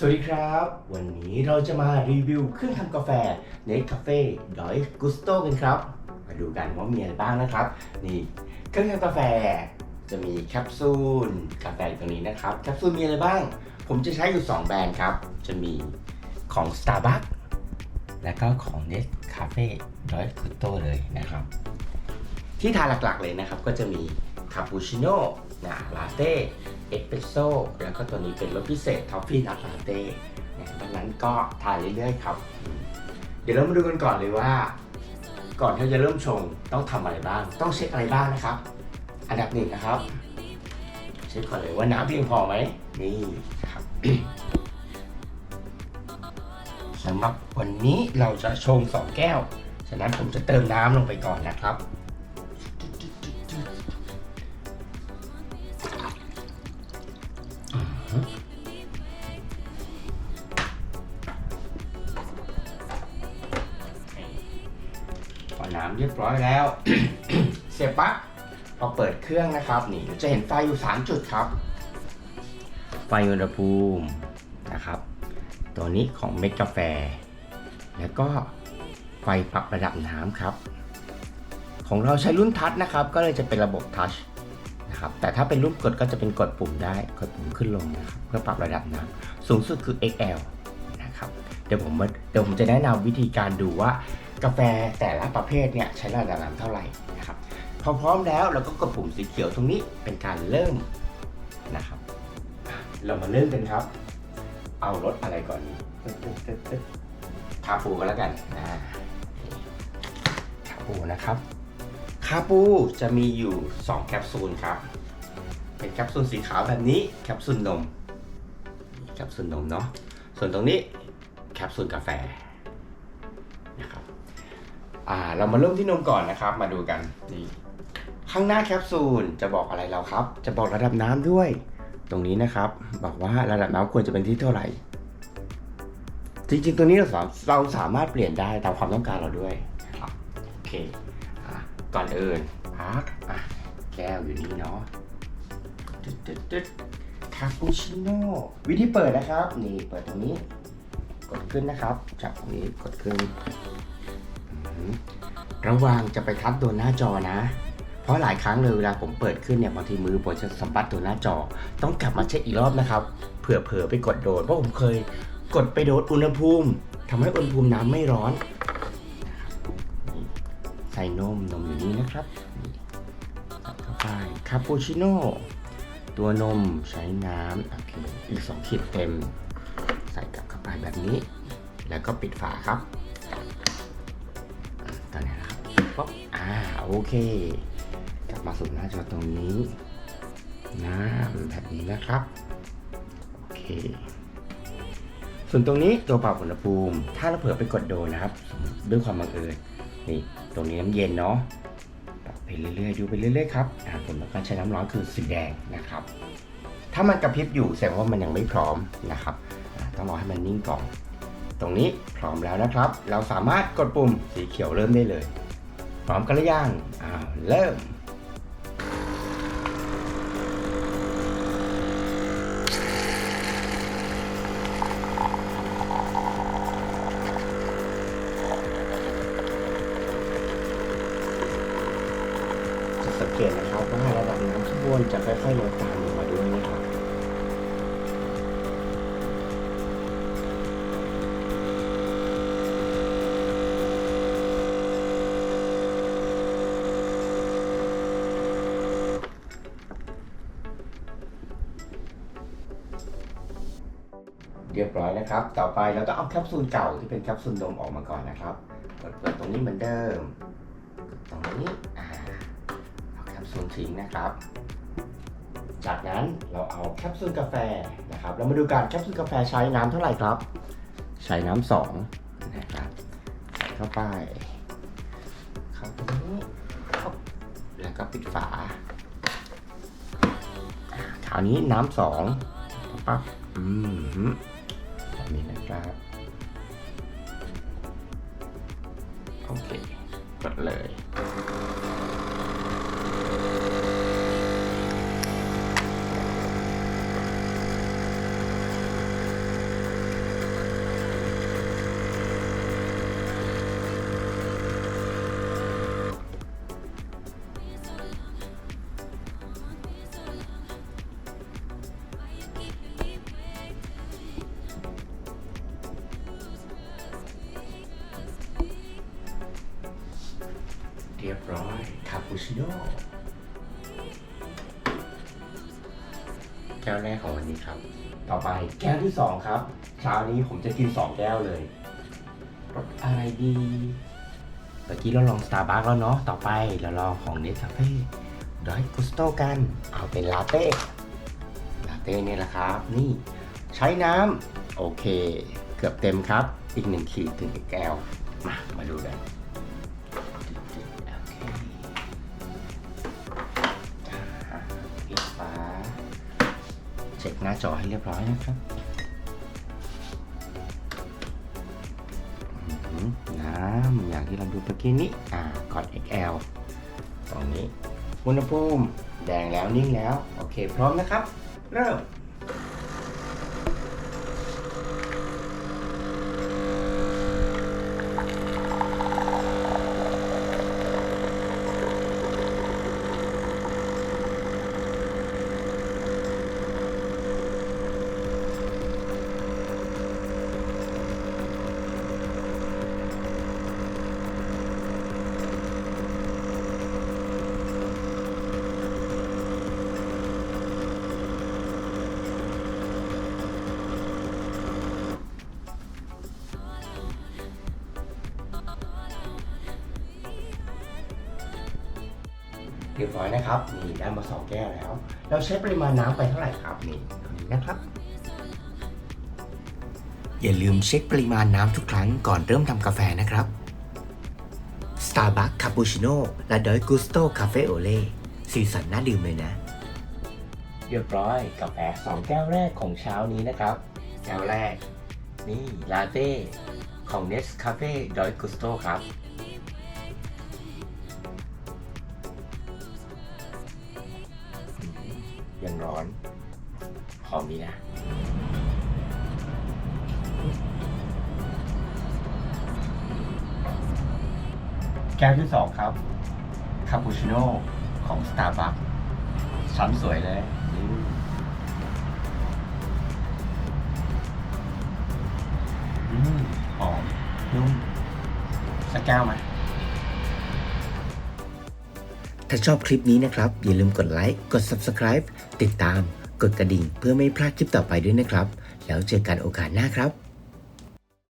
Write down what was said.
สวัสดีครับวันนี้เราจะมารีวิวเครื่องทำกาแฟเนสคาเฟ่ดอยกุสโตกันครับมาดูกันว่ามีอะไรบ้างนะครับนี่เครื่องทำกาแฟจะมีแคปซูลกาแฟตรงนี้นะครับแคปซูลมีอะไรบ้างผมจะใช้อยู่2แบรนด์ครับจะมีของ Starbucks และก็ของ Nescafe Dolce Gusto เลยนะครับที่ทานหลักๆเลยนะครับก็จะมีคาปูชิโน่ลาเต้เอสเปรสโซ่แล้วก็ตัวนี้เป็นรสพิเศษทอฟฟี่นัทลาเต้ดังนั้นก็ทานเรื่อยๆครับเดี๋ยวเรามาดูกันก่อนเลยว่าก่อนที่จะเริ่มชงต้องทำอะไรบ้างต้องเช็คอะไรบ้างนะครับอันดับหนึ่งนะครับเช็คก่อนเลยว่าน้ำเพียงพอไหมนี่ครับ สำหรับวันนี้เราจะชง2แก้วฉะนั้นผมจะเติมน้ำลงไปก่อนนะครับพอน้ำเรียบร้อยแล้ว เสร็จปั๊บพอเปิดเครื่องนะครับนี่จะเห็นไฟอยู่3จุดครับไฟอุณหภูมินะครับตัวนี้ของเม็ดกาแฟแล้วก็ไฟปรับระดับน้ำครับของเราใช้รุ่นทัชนะครับก็เลยจะเป็นระบบทัชนะครับแต่ถ้าเป็นรุ่นกดก็จะเป็นกดปุ่มได้กดปุ่มขึ้นลงนะครับเพื่อปรับระดับน้ำสูงสุดคือ XL นะครับเดี๋ยวผมจะแนะนำวิธีการดูว่ากาแฟแต่ละประเภทเนี่ยใช้ระดับน้ำเท่าไหร่นะครับพอพร้อมแล้วเราก็กดปุ่มสีเขียวตรงนี้เป็นการเริ่มนะครับเรามาเริ่มกันครับเอารสอะไรก่อนคาปูก็แล้วกันคาปูนะครับคาปูจะมีอยู่2แคปซูลครับเป็นแคปซูลสีขาวแบบนี้แคปซูลนมเนาะส่วนตรงนี้แคปซูลกาแฟนะครับเรามาเริ่มที่นมก่อนนะครับมาดูกันนี่ข้างหน้าแคปซูลจะบอกอะไรเราครับจะบอกระดับน้ำด้วยตรงนี้นะครับบอกว่าระดับน้ำควรจะเป็นที่เท่าไหร่จริงๆตัวนี้เราสามารถเปลี่ยนได้ตามความต้องการเราด้วยนะครับโอเคก่อนอื่นพักแก้วอยู่นี่เนาะคาปูชิโน่วิธีเปิดนะครับนี่เปิดตรงนี้กดขึ้นนะครับจับตรงนี้กดขึ้นระวังจะไปทับโดนหน้าจอนะเพราะหลายครั้งเลยเวลาผมเปิดขึ้นเนี่ยบางทีมือผมจะสัมผัสโดนหน้าจอต้องกลับมาเช็คอีกรอบนะครับเผื่อไปกดโดนเพราะผมเคยกดไปโดนอุณหภูมิทำให้อุณหภูมิน้ำไม่ร้อนใส่นมอยู่นี่นะครับใส่เข้าไปคาปูชิโน่ตัวนมใช้น้ำโอเคอีก2ขีดเต็มใส่กลับเข้าไปแบบนี้แล้วก็ปิดฝาครับตอนนี้นะครับป๊อปโอเคกลับมาสู่หน้าจอตรงนี้น้ำแบบนี้นะครับโอเคส่วนตรงนี้ตัวปรับอุณหภูมิถ้าเราเผลอไปกดโดนนะครับด้วยความบังเอิญนี่ตรงนี้น้ำเย็นเนาะปรับไปเรื่อยๆดูไปเรื่อยๆครับผมต้องการใช้น้ำร้อนคือสีแดงนะครับถ้ามันกระพริบอยู่แสดงว่ามันยังไม่พร้อมนะครับต้องรอให้มันนิ่งก่อนตรงนี้พร้อมแล้วนะครับเราสามารถกดปุ่มสีเขียวเริ่มได้เลยพร้อมกันหรือยังเริ่มสังเกตนะครับว่าระดับน้ำข้างบนจะค่อยๆลดตามลงมาด้วยนะครับเรียบร้อยนะครับต่อไปเราต้องเอาแคปซูลเก่าที่เป็นแคปซูลนมออกมาก่อนนะครับเปิดตรงนี้เหมือนเดิมตรงนี้เอาแคปซูลทิ้งนะครับจากนั้นเราเอาแคปซูลกาแฟนะครับเรามาดูกันแคปซูลกาแฟใช้น้ำเท่าไหร่ครับใช้น้ำ2นะครับใส่เข้าไปตรงนี้แล้วก็ปิดฝาคราวนี้น้ำ2ปั๊บแบบนี้นะครับโอเคกดเลย โ เรียบร้อยคาปูชิโน่แก้วแรกของวันนี้ครับต่อไปแก้วที่2ครับเช้านี้ผมจะกิน2แก้วเลยรสอะไรดีเมื่อกี้เราลอง Starbucks แล้วเนาะต่อไปเราลองของ Nescafe Dark Gusto กันเอาเป็นลาเต้นี่แหละครับนี่ใช้น้ำโอเคเกือบเต็มครับอีก1 ขีดถึง1 แก้วมาดูกันปิดฝาเช็คหน้าจอให้เรียบร้อยนะครับน้ำอย่างที่เราดูเมื่อกี้นี้กด XL ตรงนี้อุณหภูมิแดงแล้วนิ่งแล้วโอเคพร้อมนะครับเริ่มเรียบร้อยนะครับนี่ได้มา2 แก้วแล้วเราใช้ปริมาณน้ำไปเท่าไหร่ครับนี่ตรงนี้นะครับอย่าลืมเช็คปริมาณน้ำทุกครั้งก่อนเริ่มทำกาแฟนะครับ Starbucks Cappuccino และ Dark Gusto Cafe Ole สีสันน่าดื่มเลยนะเรียบร้อยกาแฟ2 แก้วแรกของเช้านี้นะครับแก้วแรกนี่ลาเต้ของ Nescafe Dark Gusto ครับยังร้อนหอมดีนะแก้วที่2ครับคาปูชิโน่ของ Starbucks ชั้นสวยเลยหอมนุ่มสักแก้วไหมถ้าชอบคลิปนี้นะครับอย่าลืมกดไลค์กด Subscribe ติดตามกดกระดิ่งเพื่อไม่พลาดคลิปต่อไปด้วยนะครับแล้วเจอกันโอกาสหน้าครับ